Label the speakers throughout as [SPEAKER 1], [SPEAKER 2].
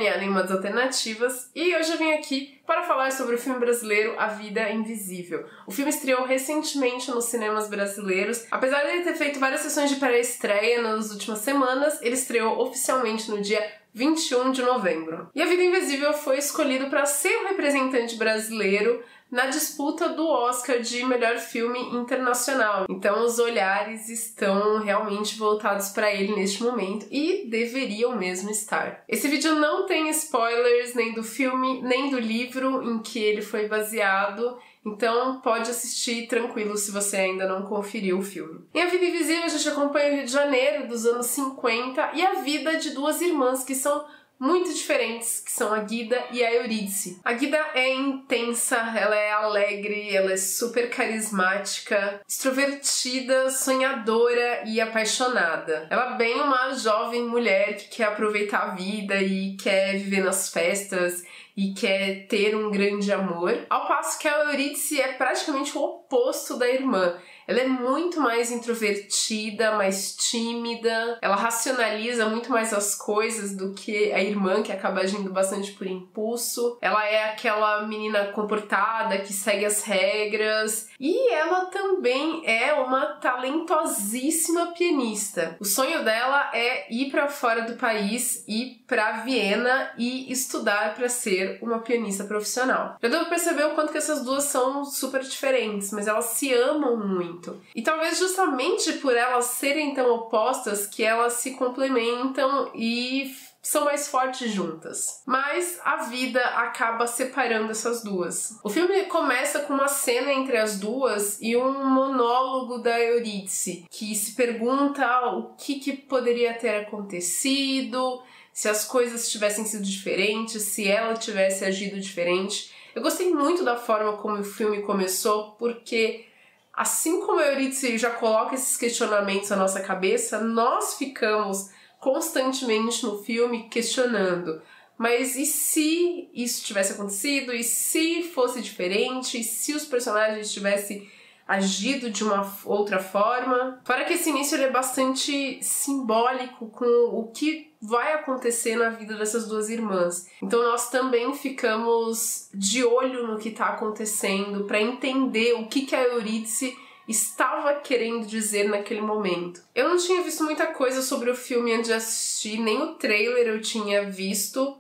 [SPEAKER 1] Daniela em Modos Alternativas e hoje eu vim aqui para falar sobre o filme brasileiro A Vida Invisível. O filme estreou recentemente nos cinemas brasileiros. Apesar de ele ter feito várias sessões de pré-estreia nas últimas semanas, ele estreou oficialmente no dia 21 de novembro. E A Vida Invisível foi escolhido para ser o representante brasileiro na disputa do Oscar de melhor filme internacional. Então os olhares estão realmente voltados para ele neste momento e deveriam mesmo estar. Esse vídeo não tem spoilers nem do filme, nem do livro em que ele foi baseado, então pode assistir tranquilo se você ainda não conferiu o filme. Em A Vida Invisível a gente acompanha o Rio de Janeiro dos anos 50 e a vida de duas irmãs que são muito diferentes, que são a Guida e a Eurídice. A Guida é intensa, ela é alegre, ela é super carismática, extrovertida, sonhadora e apaixonada. Ela é bem uma jovem mulher que quer aproveitar a vida e quer viver nas festas e quer ter um grande amor, ao passo que a Eurídice é praticamente o oposto da irmã. Ela é muito mais introvertida, mais tímida, ela racionaliza muito mais as coisas do que a irmã, que acaba agindo bastante por impulso. Ela é aquela menina comportada, que segue as regras, e ela também é uma talentosíssima pianista. O sonho dela é ir para fora do país, ir para Viena e estudar para ser uma pianista profissional. Já deu pra perceber o quanto que essas duas são super diferentes, mas elas se amam muito. E talvez justamente por elas serem tão opostas que elas se complementam e são mais fortes juntas. Mas a vida acaba separando essas duas. O filme começa com uma cena entre as duas e um monólogo da Eurídice, que se pergunta o que poderia ter acontecido, se as coisas tivessem sido diferentes, se ela tivesse agido diferente. Eu gostei muito da forma como o filme começou, porque assim como a Eurídice já coloca esses questionamentos na nossa cabeça, nós ficamos constantemente no filme questionando. Mas e se isso tivesse acontecido? E se fosse diferente? E se os personagens tivessem agido de uma outra forma? Fora que esse início ele é bastante simbólico com o que vai acontecer na vida dessas duas irmãs. Então nós também ficamos de olho no que está acontecendo para entender o que a Eurídice estava querendo dizer naquele momento. Eu não tinha visto muita coisa sobre o filme antes de assistir, nem o trailer eu tinha visto,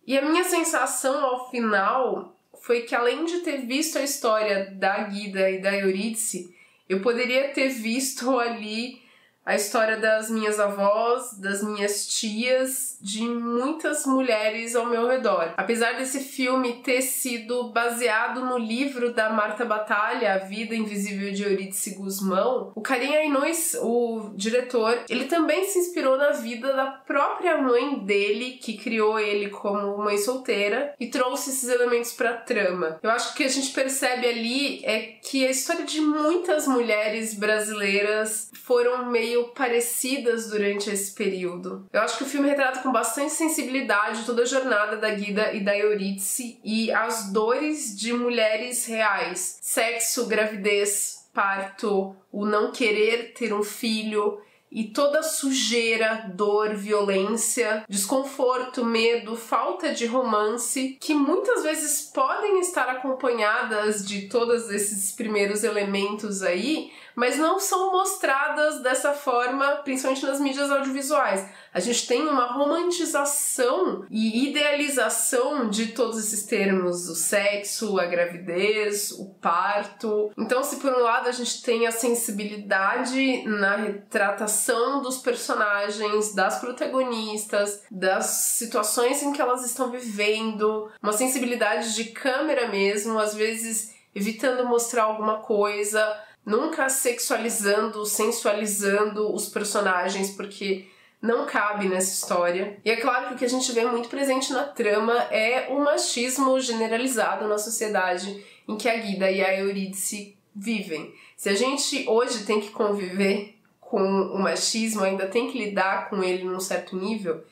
[SPEAKER 1] e a minha sensação ao final foi que, além de ter visto a história da Guida e da Eurídice, eu poderia ter visto ali a história das minhas avós, das minhas tias, de muitas mulheres ao meu redor. Apesar desse filme ter sido baseado no livro da Marta Batalha, A Vida Invisível de Eurídice Gusmão, o Karim Ainous, o diretor, ele também se inspirou na vida da própria mãe dele, que criou ele como mãe solteira, e trouxe esses elementos para a trama. Eu acho que o que a gente percebe ali é que a história de muitas mulheres brasileiras foram meio parecidas durante esse período. Eu acho que o filme retrata com bastante sensibilidade toda a jornada da Guida e da Eurídice e as dores de mulheres reais. Sexo, gravidez, parto, o não querer ter um filho e toda a sujeira, dor, violência, desconforto, medo, falta de romance, que muitas vezes podem estar acompanhadas de todos esses primeiros elementos aí, mas não são mostradas dessa forma, principalmente nas mídias audiovisuais. A gente tem uma romantização e idealização de todos esses termos, o sexo, a gravidez, o parto. Então, se por um lado a gente tem a sensibilidade na retratação dos personagens, das protagonistas, das situações em que elas estão vivendo, uma sensibilidade de câmera mesmo, às vezes evitando mostrar alguma coisa, nunca sexualizando, sensualizando os personagens, porque não cabe nessa história. E é claro que o que a gente vê muito presente na trama é o machismo generalizado na sociedade em que a Guida e a Eurídice vivem. Se a gente hoje tem que conviver com o machismo, ainda tem que lidar com ele num certo nível,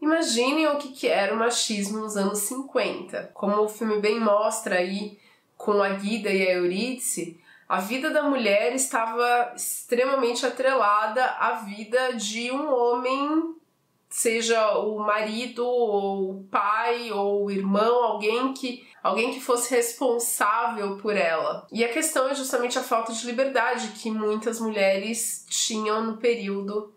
[SPEAKER 1] imaginem o que era o machismo nos anos 50. Como o filme bem mostra aí com a Guida e a Eurídice, a vida da mulher estava extremamente atrelada à vida de um homem seja o marido, ou o pai, ou o irmão, alguém que fosse responsável por ela. E a questão é justamente a falta de liberdade que muitas mulheres tinham no período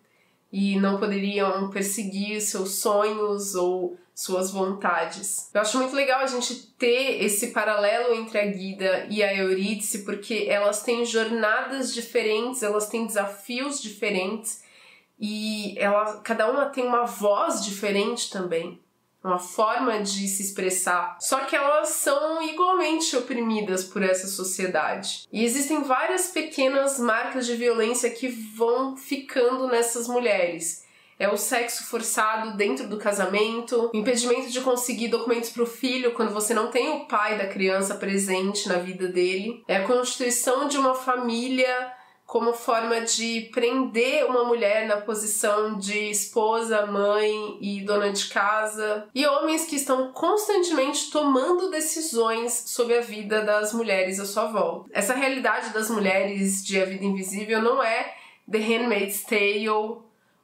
[SPEAKER 1] e não poderiam perseguir seus sonhos ou suas vontades. Eu acho muito legal a gente ter esse paralelo entre a Guida e a Eurídice, porque elas têm jornadas diferentes, elas têm desafios diferentes e cada uma tem uma voz diferente também, uma forma de se expressar. Só que elas são igualmente oprimidas por essa sociedade. E existem várias pequenas marcas de violência que vão ficando nessas mulheres. É o sexo forçado dentro do casamento, o impedimento de conseguir documentos para o filho quando você não tem o pai da criança presente na vida dele. É a constituição de uma família como forma de prender uma mulher na posição de esposa, mãe e dona de casa. E homens que estão constantemente tomando decisões sobre a vida das mulheres à sua volta. Essa realidade das mulheres de A Vida Invisível não é The Handmaid's Tale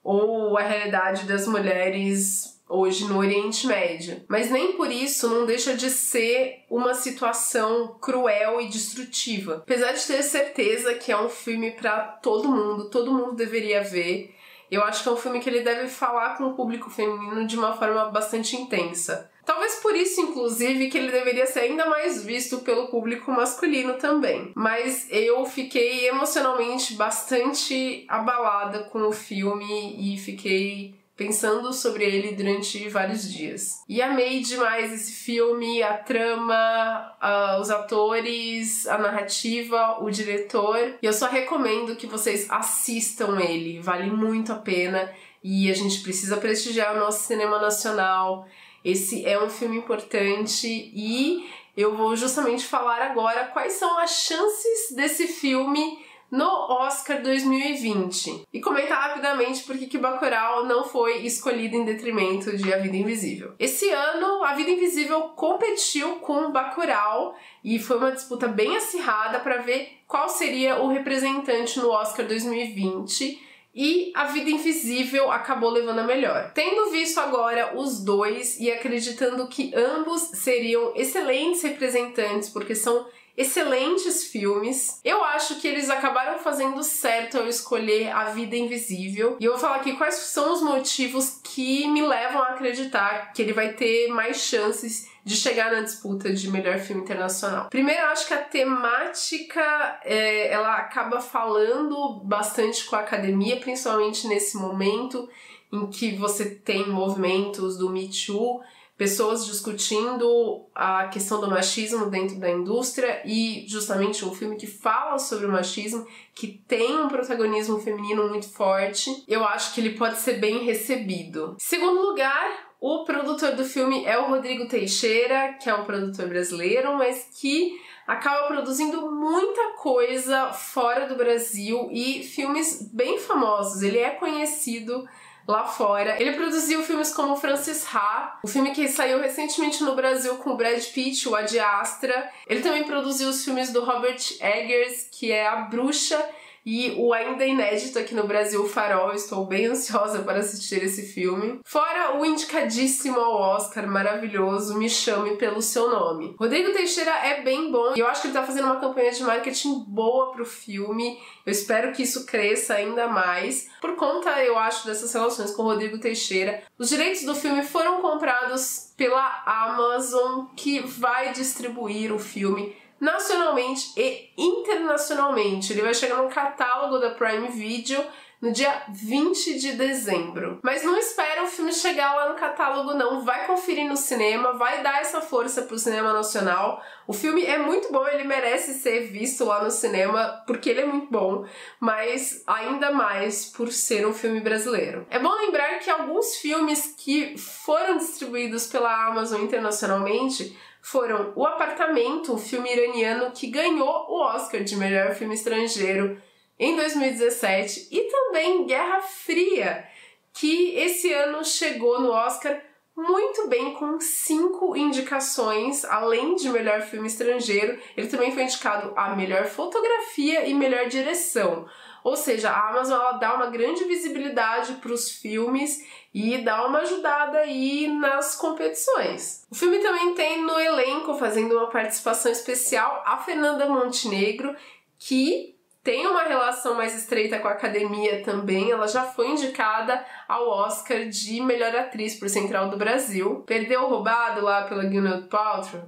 [SPEAKER 1] ou a realidade das mulheres hoje no Oriente Médio. Mas nem por isso não deixa de ser uma situação cruel e destrutiva. Apesar de ter certeza que é um filme para todo mundo deveria ver, eu acho que é um filme que ele deve falar com o público feminino de uma forma bastante intensa. Talvez por isso, inclusive, que ele deveria ser ainda mais visto pelo público masculino também. Mas eu fiquei emocionalmente bastante abalada com o filme e fiquei pensando sobre ele durante vários dias. E amei demais esse filme, a trama, os atores, a narrativa, o diretor. E eu só recomendo que vocês assistam ele, vale muito a pena. E a gente precisa prestigiar o nosso cinema nacional. Esse é um filme importante e eu vou justamente falar agora quais são as chances desse filme no Oscar 2020. E comentar rapidamente por que Bacurau não foi escolhido em detrimento de A Vida Invisível. Esse ano, A Vida Invisível competiu com Bacurau e foi uma disputa bem acirrada para ver qual seria o representante no Oscar 2020. E A Vida Invisível acabou levando a melhor. Tendo visto agora os dois e acreditando que ambos seriam excelentes representantes, porque são excelentes filmes, eu acho que eles acabaram fazendo certo ao escolher A Vida Invisível. E eu vou falar aqui quais são os motivos que me levam a acreditar que ele vai ter mais chances de chegar na disputa de melhor filme internacional. Primeiro, eu acho que a temática ela acaba falando bastante com a academia, principalmente nesse momento em que você tem movimentos do Me Too, pessoas discutindo a questão do machismo dentro da indústria e justamente um filme que fala sobre o machismo, que tem um protagonismo feminino muito forte. Eu acho que ele pode ser bem recebido. Segundo lugar, o produtor do filme é o Rodrigo Teixeira, que é um produtor brasileiro, mas que acaba produzindo muita coisa fora do Brasil e filmes bem famosos. Ele é conhecido lá fora. Ele produziu filmes como Frances Ha, o filme que saiu recentemente no Brasil com o Brad Pitt, o Ad Astra. Ele também produziu os filmes do Robert Eggers, que é A Bruxa, e o ainda inédito aqui no Brasil, O Farol. Estou bem ansiosa para assistir esse filme. Fora o indicadíssimo ao Oscar, maravilhoso, Me Chame Pelo Seu Nome. Rodrigo Teixeira é bem bom e eu acho que ele está fazendo uma campanha de marketing boa pro filme. Eu espero que isso cresça ainda mais. Por conta, eu acho, dessas relações com o Rodrigo Teixeira, os direitos do filme foram comprados pela Amazon, que vai distribuir o filme nacionalmente e internacionalmente. Ele vai chegar no catálogo da Prime Video no dia 20 de dezembro. Mas não espera o filme chegar lá no catálogo, não. Vai conferir no cinema, vai dar essa força pro cinema nacional. O filme é muito bom, ele merece ser visto lá no cinema, porque ele é muito bom, mas ainda mais por ser um filme brasileiro. É bom lembrar que alguns filmes que foram distribuídos pela Amazon internacionalmente foram O Apartamento, um filme iraniano que ganhou o Oscar de melhor filme estrangeiro em 2017, e também Guerra Fria, que esse ano chegou no Oscar muito bem com 5 indicações, além de melhor filme estrangeiro. Ele também foi indicado a melhor fotografia e melhor direção. Ou seja, a Amazon ela dá uma grande visibilidade para os filmes e dá uma ajudada aí nas competições. O filme também tem no elenco, fazendo uma participação especial, a Fernanda Montenegro, que tem uma relação mais estreita com a academia também. Ela já foi indicada ao Oscar de melhor atriz por Central do Brasil. Perdeu o roubado lá pela Gwyneth Paltrow,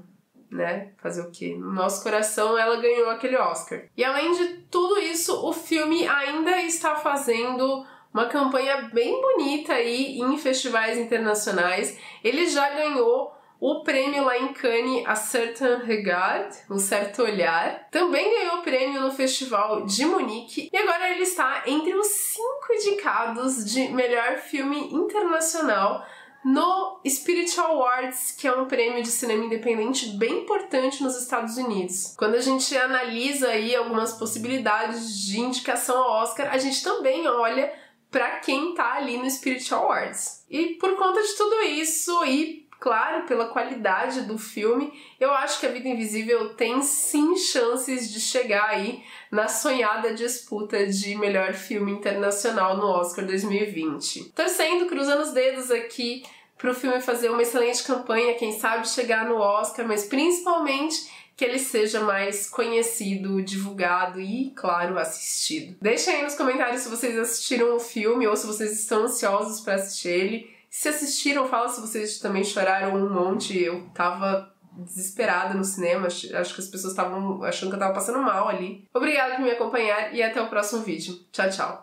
[SPEAKER 1] né? Fazer o quê? No nosso coração ela ganhou aquele Oscar. E além de tudo isso, o filme ainda está fazendo uma campanha bem bonita aí em festivais internacionais. Ele já ganhou o prêmio lá em Cannes, A Certain Regard, Um Certo Olhar. Também ganhou o prêmio no Festival de Munique. E agora ele está entre os 5 indicados de melhor filme internacional no Spirit Awards, que é um prêmio de cinema independente bem importante nos Estados Unidos. Quando a gente analisa aí algumas possibilidades de indicação ao Oscar, a gente também olha para quem tá ali no Spirit Awards. E por conta de tudo isso e, claro, pela qualidade do filme, eu acho que A Vida Invisível tem sim chances de chegar aí na sonhada disputa de melhor filme internacional no Oscar 2020. Torcendo, cruzando os dedos aqui pro filme fazer uma excelente campanha, quem sabe chegar no Oscar, mas principalmente que ele seja mais conhecido, divulgado e, claro, assistido. Deixem aí nos comentários se vocês assistiram o filme ou se vocês estão ansiosos para assistir ele. Se assistiram, fala se vocês também choraram um monte. Eu tava desesperada no cinema, acho que as pessoas estavam achando que eu tava passando mal ali. Obrigada por me acompanhar e até o próximo vídeo. Tchau, tchau!